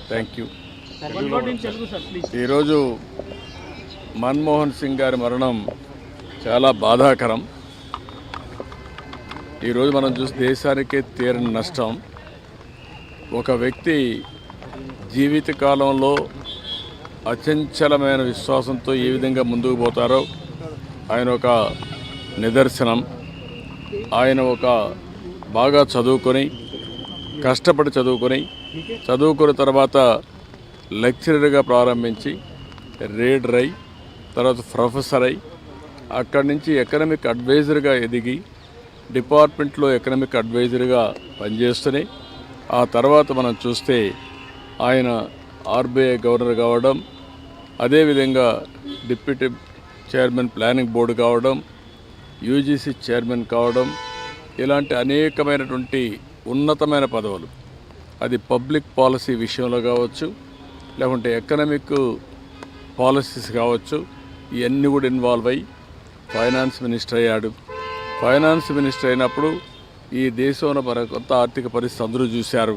Thank you. ఈరోజు మన్మోహన్ సింగ్ గారి మరణం చాలా బాధాకరం. ఈరోజు మనం చూసి దేశానికే తీరని నష్టం. ఒక వ్యక్తి జీవితకాలంలో అచంచలమైన విశ్వాసంతో ఏ విధంగా ముందుకు పోతారో ఆయన ఒక నిదర్శనం. ఆయన ఒక బాగా చదువుకొని కష్టపడి చదువుకున్న తర్వాత లెక్చరర్గా ప్రారంభించి రీడర్ అయి తర్వాత ప్రొఫెసర్ అయి అక్కడి నుంచి ఎకనామిక్ అడ్వైజర్గా ఎదిగి డిపార్ట్మెంట్లో ఎకనామిక్ అడ్వైజర్గా పనిచేస్తూనే ఆ తర్వాత మనం చూస్తే ఆయన ఆర్బీఐ గవర్నర్ కావడం, అదేవిధంగా డిప్యూటీ చైర్మన్ ప్లానింగ్ బోర్డు కావడం, యూజీసీ చైర్మన్ కావడం, ఇలాంటి అనేకమైనటువంటి ఉన్నతమైన పదవులు, అది పబ్లిక్ పాలసీ విషయంలో కావచ్చు, లేకుంటే ఎకనామిక్ పాలసీస్ కావచ్చు, ఇవన్నీ కూడా ఇన్వాల్వ్ అయ్యి ఫైనాన్స్ మినిస్టర్ అయ్యాడు. ఫైనాన్స్ మినిస్టర్ అయినప్పుడు ఈ దేశంలో మన కొత్త ఆర్థిక పరిస్థితి అందరూ చూశారు.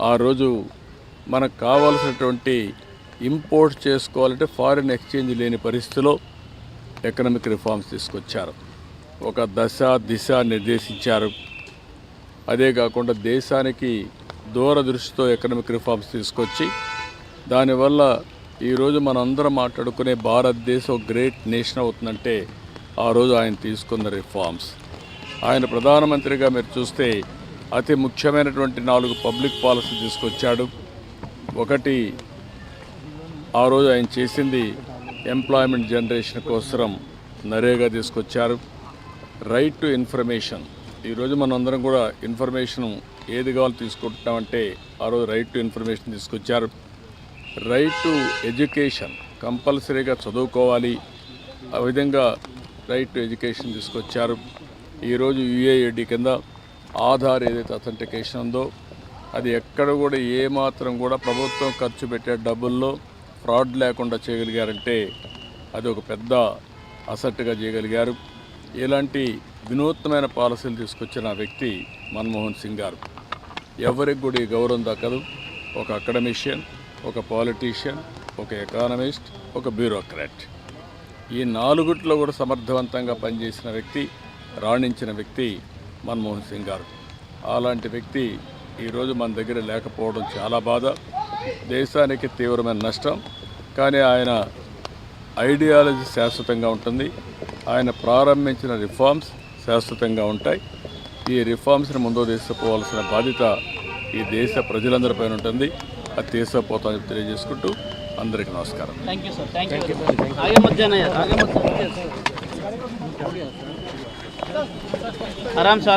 ఆ రోజు మనకు కావాల్సినటువంటి ఇంపోర్ట్ చేసుకోవాలంటే ఫారిన్ ఎక్స్చేంజ్ లేని పరిస్థితిలో ఎకనామిక్ రిఫార్మ్స్ తీసుకొచ్చారు. ఒక దిశ నిర్దేశించారు. అదే కాకుండా దేశానికి దూరదృష్టితో ఎకనామిక్ రిఫార్మ్స్ తీసుకొచ్చి దానివల్ల ఈరోజు మనందరం మాట్లాడుకునే భారతదేశం గ్రేట్ నేషన్ అవుతుందంటే ఆ రోజు ఆయన తీసుకున్న రిఫార్మ్స్. ఆయన ప్రధానమంత్రిగా మీరు చూస్తే అతి ముఖ్యమైనటువంటి 4 పబ్లిక్ పాలసీ తీసుకొచ్చాడు. ఒకటి, ఆ రోజు ఆయన చేసింది ఎంప్లాయ్మెంట్ జనరేషన్ కోసం నరేగా తీసుకొచ్చారు. రైట్ టు ఇన్ఫర్మేషన్, ఈరోజు మనందరం కూడా ఇన్ఫర్మేషన్ ఏది కావాలో తీసుకుంటున్నామంటే ఆ రోజు రైట్ టు ఇన్ఫర్మేషన్ తీసుకొచ్చారు. రైట్ టు ఎడ్యుకేషన్, కంపల్సరీగా చదువుకోవాలి, ఆ విధంగా రైట్ టు ఎడ్యుకేషన్ తీసుకొచ్చారు. ఈరోజు యుఏఐడి కింద ఆధార్ ఏదైతే అథెంటికేషన్ ఉందో అది ఎక్కడ కూడా ఏమాత్రం కూడా ప్రభుత్వం ఖర్చు పెట్టే డబ్బుల్లో ఫ్రాడ్ లేకుండా చేయగలిగారంటే అది ఒక పెద్ద అసెట్గా చేయగలిగారు. ఇలాంటి వినూత్నమైన పాలసీలు తీసుకొచ్చిన వ్యక్తి మన్మోహన్ సింగ్ గారు. ఎవరికి కూడా ఈ గౌరవం దక్కదు. ఒక అకాడమిషియన్, ఒక పాలిటీషియన్, ఒక ఎకానమిస్ట్, ఒక బ్యూరోక్రాట్, ఈ 4 కూడా సమర్థవంతంగా పనిచేసిన వ్యక్తి, రాణించిన వ్యక్తి మన్మోహన్ సింగ్ గారు. అలాంటి వ్యక్తి ఈరోజు మన దగ్గర లేకపోవడం చాలా బాధ, దేశానికి తీవ్రమైన నష్టం. కానీ ఆయన ఐడియాలజీ శాశ్వతంగా ఉంటుంది. ఆయన ప్రారంభించిన రిఫార్మ్స్ శాశ్వతంగా ఉంటాయి. ఈ రిఫార్మ్స్ని ముందుకు తీసుకుపోవాల్సిన బాధ్యత ఈ దేశ ప్రజలందరిపైన ఉంటుంది. అది తీసుకుపోతామని తెలియజేసుకుంటూ అందరికీ నమస్కారం. आराम से